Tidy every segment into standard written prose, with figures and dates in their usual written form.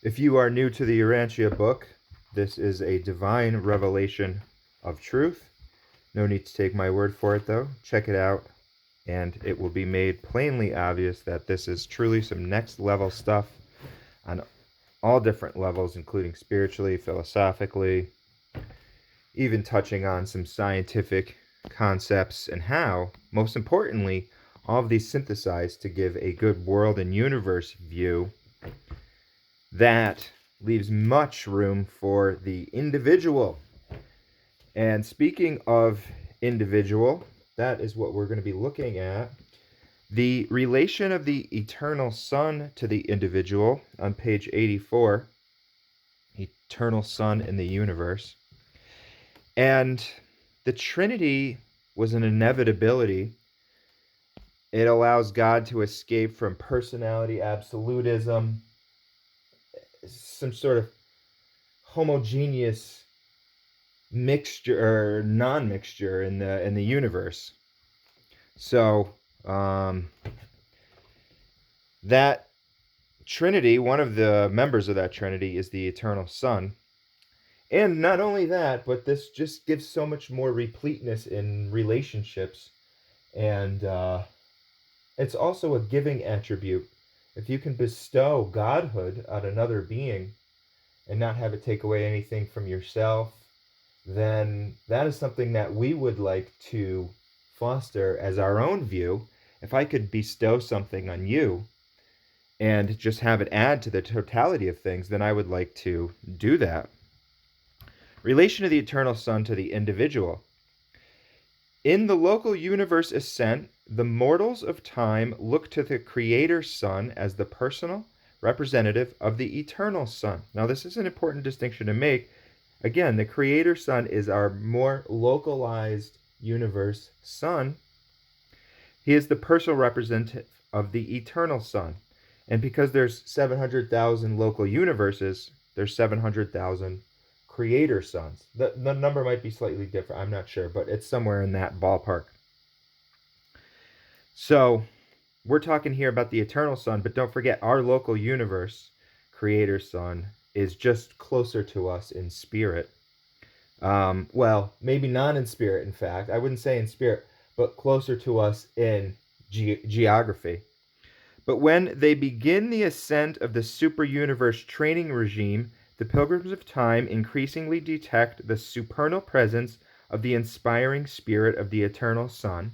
If you are new to the Urantia book, this is a divine revelation of truth. No need to take my word for it, though. Check it out, and it will be made plainly obvious that this is truly some next level stuff on all different levels, including spiritually, philosophically, even touching on some scientific concepts and how, most importantly, all of these synthesized to give a good world and universe view that leaves much room for the individual. And speaking of individual, that is what we're going to be looking at. The relation of the eternal Son to the individual on page 84, eternal Son in the universe. And the Trinity was an inevitability. It allows God to escape from personality absolutism, some sort of homogeneous mixture or non-mixture in the universe. So that Trinity, one of the members of that Trinity is the eternal Son. And not only that, but this just gives so much more repleteness in relationships. And it's also a giving attribute. If you can bestow godhood on another being and not have it take away anything from yourself, then that is something that we would like to foster as our own view. If I could bestow something on you and just have it add to the totality of things, then I would like to do that. Relation of the eternal Son to the individual. In the local universe ascent, the mortals of time look to the Creator Son as the personal representative of the eternal Son. Now, this is an important distinction to make. Again, the Creator Son is our more localized universe Son. He is the personal representative of the eternal Son. And because there's 700,000 local universes, there's 700,000 Creator Sons. The number might be slightly different, I'm not sure, but it's somewhere in that ballpark. So we're talking here about the eternal Son, but don't forget our local universe, Creator Son, is just closer to us in spirit. Well, maybe not in spirit, in fact. I wouldn't say in spirit, but closer to us in geography. But when they begin the ascent of the super universe training regime, the pilgrims of time increasingly detect the supernal presence of the inspiring spirit of the eternal Son,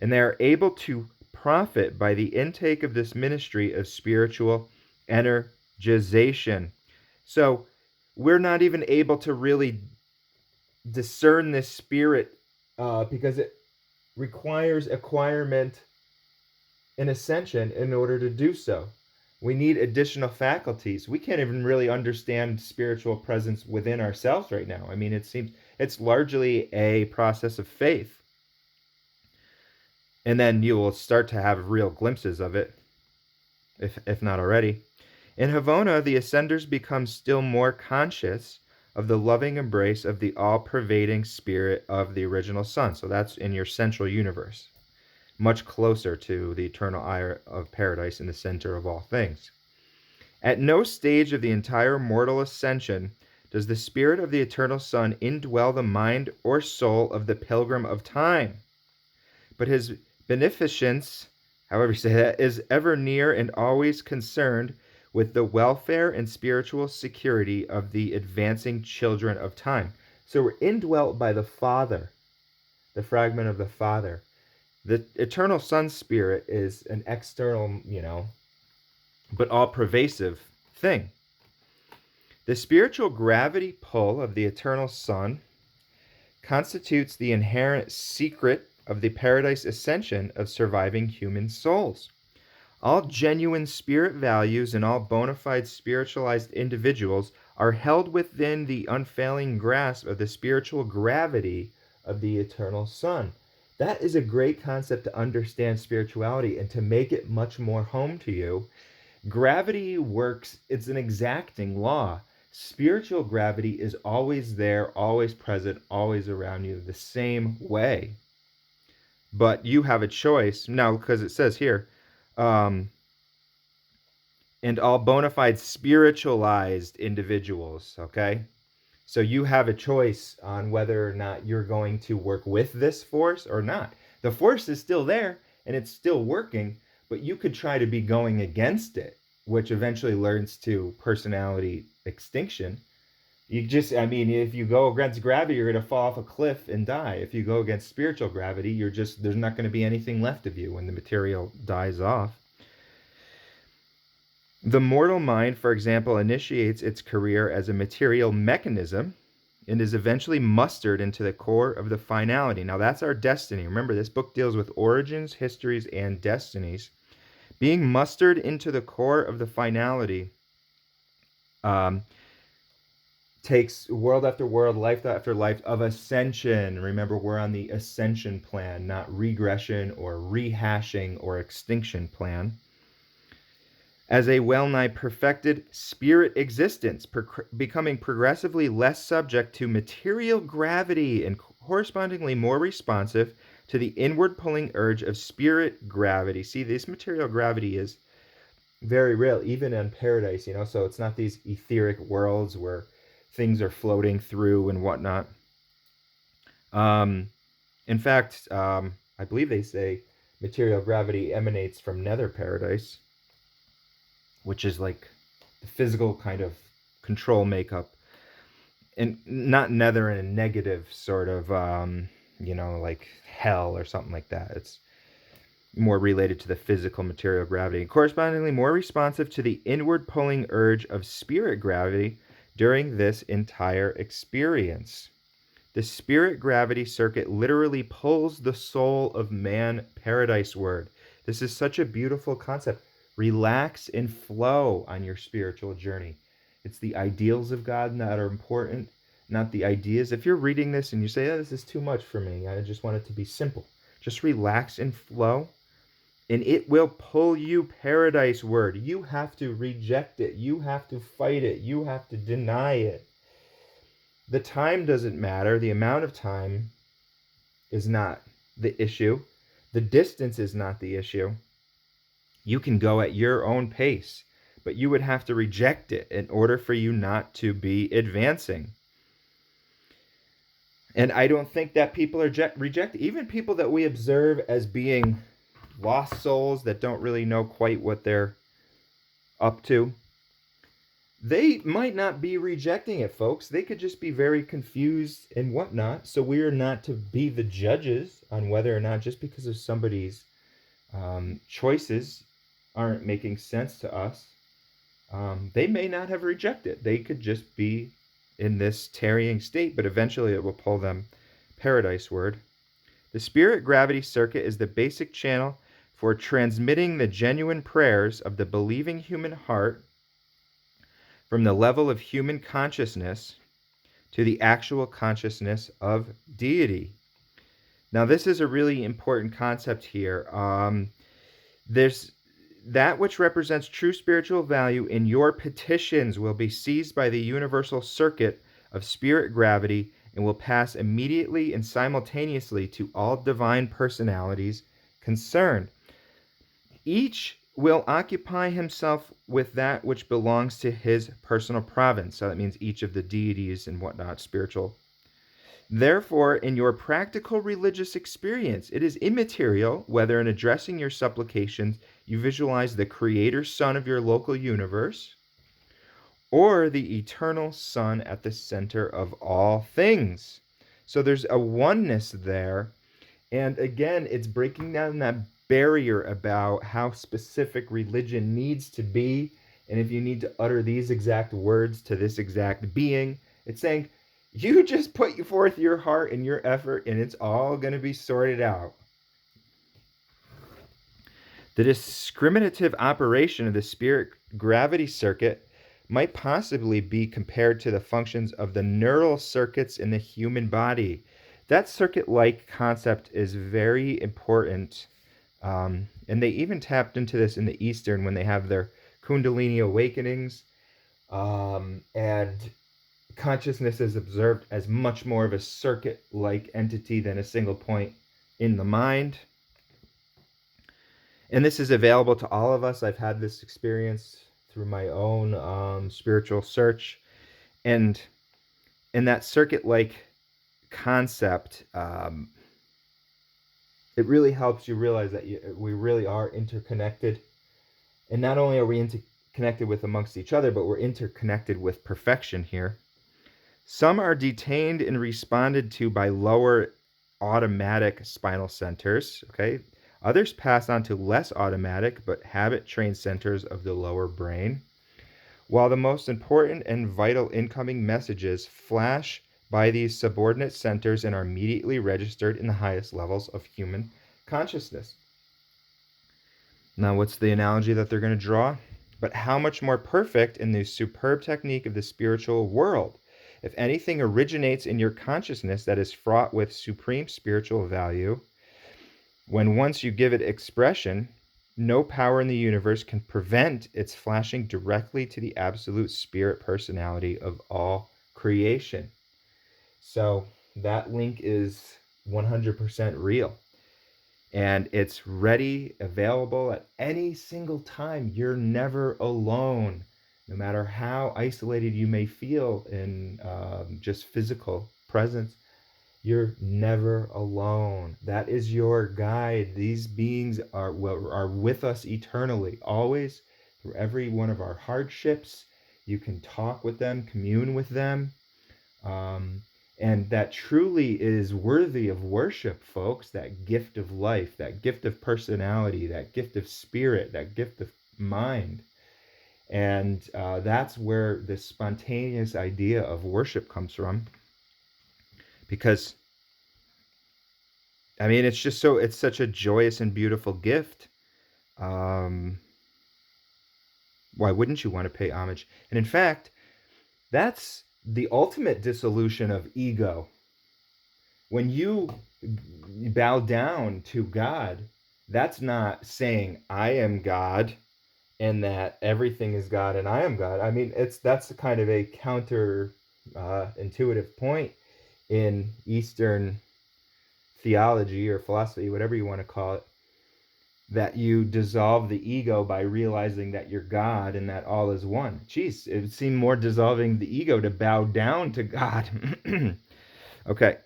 and they are able to profit by the intake of this ministry of spiritual energization. So we're not even able to really discern this spirit because it requires acquirement and ascension in order to do so. We need additional faculties. We can't even really understand spiritual presence within ourselves right now. I mean, it seems it's largely a process of faith. And then you will start to have real glimpses of it, if not already. In Havona, the ascenders become still more conscious of the loving embrace of the all-pervading spirit of the original Son. So that's in your central universe, much closer to the eternal eye of paradise in the center of all things. At no stage of the entire mortal ascension does the spirit of the eternal Son indwell the mind or soul of the pilgrim of time, but his beneficence, however you say that, is ever near and always concerned with the welfare and spiritual security of the advancing children of time. So we're indwelt by the Father, the fragment of the Father. The eternal Son spirit is an external, but all-pervasive thing. The spiritual gravity pull of the eternal Son constitutes the inherent secret of the paradise ascension of surviving human souls. All genuine spirit values and all bona fide spiritualized individuals are held within the unfailing grasp of the spiritual gravity of the eternal Son. That is a great concept to understand spirituality and to make it much more home to you. Gravity works, it's an exacting law. Spiritual gravity is always there, always present, always around you, the same way. But you have a choice now, because it says here, and all bona fide spiritualized individuals, okay? So you have a choice on whether or not you're going to work with this force or not. The force is still there and it's still working, but you could try to be going against it, which eventually leads to personality extinction. If you go against gravity, you're going to fall off a cliff and die. If you go against spiritual gravity, there's not going to be anything left of you when the material dies off. The mortal mind, for example, initiates its career as a material mechanism and is eventually mustered into the core of the finality. Now, that's our destiny. Remember, this book deals with origins, histories, and destinies. Being mustered into the core of the finality takes world after world, life after life of ascension. Remember, we're on the ascension plan, not regression or rehashing or extinction plan. As a well-nigh perfected spirit existence, becoming progressively less subject to material gravity and correspondingly more responsive to the inward pulling urge of spirit gravity. See, this material gravity is very real, even in paradise, so it's not these etheric worlds where things are floating through and whatnot. In fact, I believe they say material gravity emanates from nether paradise, which is like the physical kind of control makeup, and not nether in a negative sort of, like hell or something like that. It's more related to the physical material gravity, correspondingly more responsive to the inward pulling urge of spirit gravity during this entire experience. The spirit gravity circuit literally pulls the soul of man paradise-ward. This is such a beautiful concept. Relax and flow on your spiritual journey. It's the ideals of God that are important, not the ideas. If you're reading this and you say, this is too much for me, I just want it to be simple. Just relax and flow, and it will pull you paradise-ward. You have to reject it. You have to fight it. You have to deny it. The time doesn't matter. The amount of time is not the issue. The distance is not the issue. You can go at your own pace, but you would have to reject it in order for you not to be advancing. And I don't think that people are rejected. Even people that we observe as being lost souls that don't really know quite what they're up to, they might not be rejecting it, folks. They could just be very confused and whatnot. So we are not to be the judges on whether or not, just because of somebody's choices aren't making sense to us, they may not have rejected. They could just be in this tarrying state, but eventually it will pull them paradise-ward. The spirit gravity circuit is the basic channel for transmitting the genuine prayers of the believing human heart from the level of human consciousness to the actual consciousness of deity. Now, this is a really important concept here. There's that which represents true spiritual value in your petitions will be seized by the universal circuit of spirit gravity and will pass immediately and simultaneously to all divine personalities concerned. Each will occupy himself with that which belongs to his personal province. So that means each of the deities and whatnot, spiritual. Therefore, in your practical religious experience, it is immaterial whether in addressing your supplications you visualize the creator sun of your local universe or the eternal sun at the center of all things. So there's a oneness there. And again, it's breaking down that barrier about how specific religion needs to be. And if you need to utter these exact words to this exact being, it's saying, you just put forth your heart and your effort, and it's all going to be sorted out. The discriminative operation of the spirit gravity circuit might possibly be compared to the functions of the neural circuits in the human body. That circuit-like concept is very important, and they even tapped into this in the Eastern when they have their Kundalini awakenings, and consciousness is observed as much more of a circuit-like entity than a single point in the mind. And this is available to all of us. I've had this experience through my own spiritual search. And in that circuit-like concept, it really helps you realize that we really are interconnected. And not only are we interconnected with amongst each other, but we're interconnected with perfection here. Some are detained and responded to by lower automatic spinal centers, okay? Others pass on to less automatic but habit-trained centers of the lower brain, while the most important and vital incoming messages flash by these subordinate centers and are immediately registered in the highest levels of human consciousness. Now, what's the analogy that they're going to draw? But how much more perfect in the superb technique of the spiritual world. If anything originates in your consciousness that is fraught with supreme spiritual value, when once you give it expression, no power in the universe can prevent its flashing directly to the absolute spirit personality of all creation. So that link is 100% real. And it's ready, available at any single time. You're never alone, no matter how isolated you may feel in just physical presence. You're never alone. That is your guide. These beings are with us eternally, always, through every one of our hardships. You can talk with them, commune with them. And that truly is worthy of worship, folks. That gift of life, that gift of personality, that gift of spirit, that gift of mind. And that's where this spontaneous idea of worship comes from. Because, I mean, it's such a joyous and beautiful gift. Why wouldn't you want to pay homage? And in fact, that's the ultimate dissolution of ego. When you bow down to God, that's not saying I am God and that everything is God and I am God. I mean, that's kind of a counter intuitive point in Eastern theology or philosophy, whatever you want to call it, that you dissolve the ego by realizing that you're God and that all is one. Jeez, it would seem more dissolving the ego to bow down to God. Okay.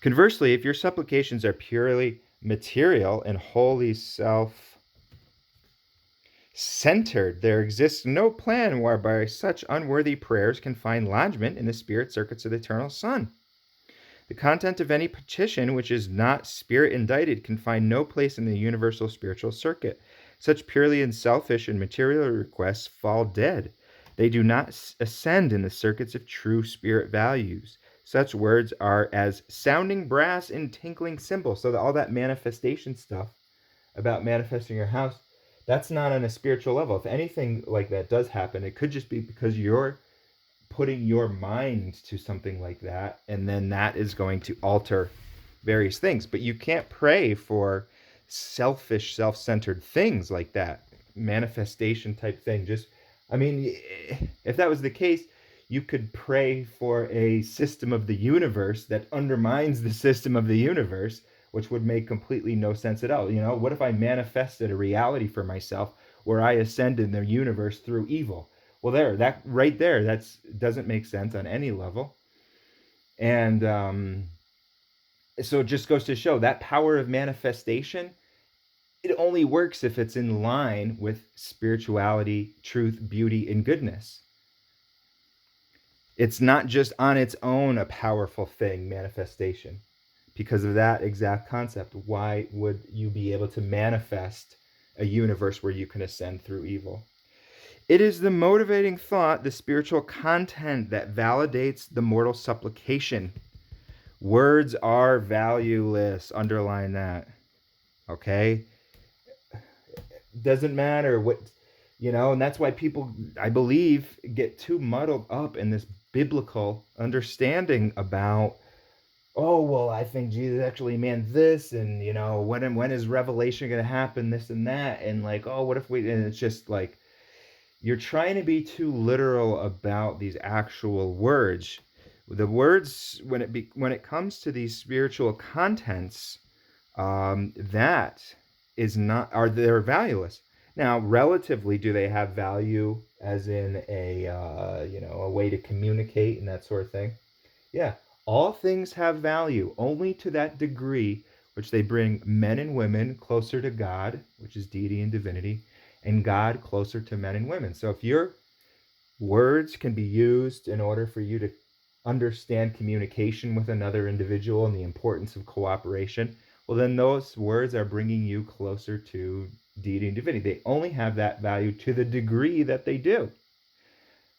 Conversely, if your supplications are purely material and wholly self-centered, there exists no plan whereby such unworthy prayers can find lodgment in the spirit circuits of the eternal Son. The content of any petition which is not spirit-indicted can find no place in the universal spiritual circuit. Such purely unselfish and material requests fall dead. They do not ascend in the circuits of true spirit values. Such words are as sounding brass and tinkling cymbals. So all that manifestation stuff about manifesting your house, that's not on a spiritual level. If anything like that does happen, it could just be because you're putting your mind to something like that, and then that is going to alter various things. But you can't pray for selfish, self-centered things like that, manifestation type thing. I mean, if that was the case, you could pray for a system of the universe that undermines the system of the universe, which would make completely no sense at all. You know, what if I manifested a reality for myself where I ascend in the universe through evil? Well, that right there, doesn't make sense on any level. And so it just goes to show that power of manifestation, it only works if it's in line with spirituality, truth, beauty, and goodness. It's not just on its own a powerful thing, manifestation. Because of that exact concept, why would you be able to manifest a universe where you can ascend through evil? It is the motivating thought, the spiritual content, that validates the mortal supplication. Words are valueless. Underline that. Okay? Doesn't matter what, and that's why people, I believe, get too muddled up in this biblical understanding about, oh, well, I think Jesus actually meant this, and, when is revelation going to happen, this and that, and like, oh, what if and it's just like, you're trying to be too literal about these actual words. The words, when it comes to these spiritual contents, they're valueless. Now, relatively, do they have value as in a way to communicate and that sort of thing? Yeah, all things have value only to that degree which they bring men and women closer to God, which is deity and divinity, and God closer to men and women. So if your words can be used in order for you to understand communication with another individual and the importance of cooperation, well, then those words are bringing you closer to deity and divinity. They only have that value to the degree that they do.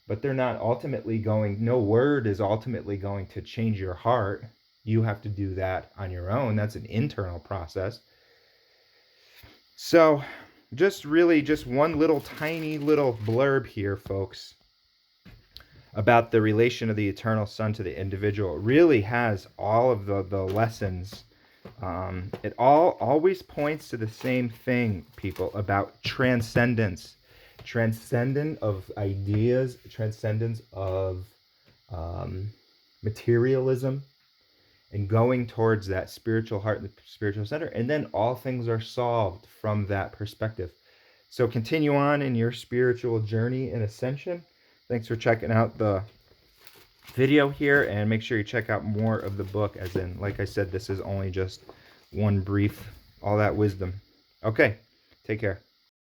But they're not ultimately going, no word is ultimately going to change your heart. You have to do that on your own. That's an internal process. So, just one little tiny little blurb here, folks, about the relation of the eternal Son to the individual. It really has all of the lessons. It all always points to the same thing, people, about transcendence. Transcendence of ideas, transcendence of materialism, and going towards that spiritual heart and the spiritual center. And then all things are solved from that perspective. So continue on in your spiritual journey and ascension. Thanks for checking out the video here, and make sure you check out more of the book, as in, like I said, this is only just one brief, all that wisdom. Okay, take care.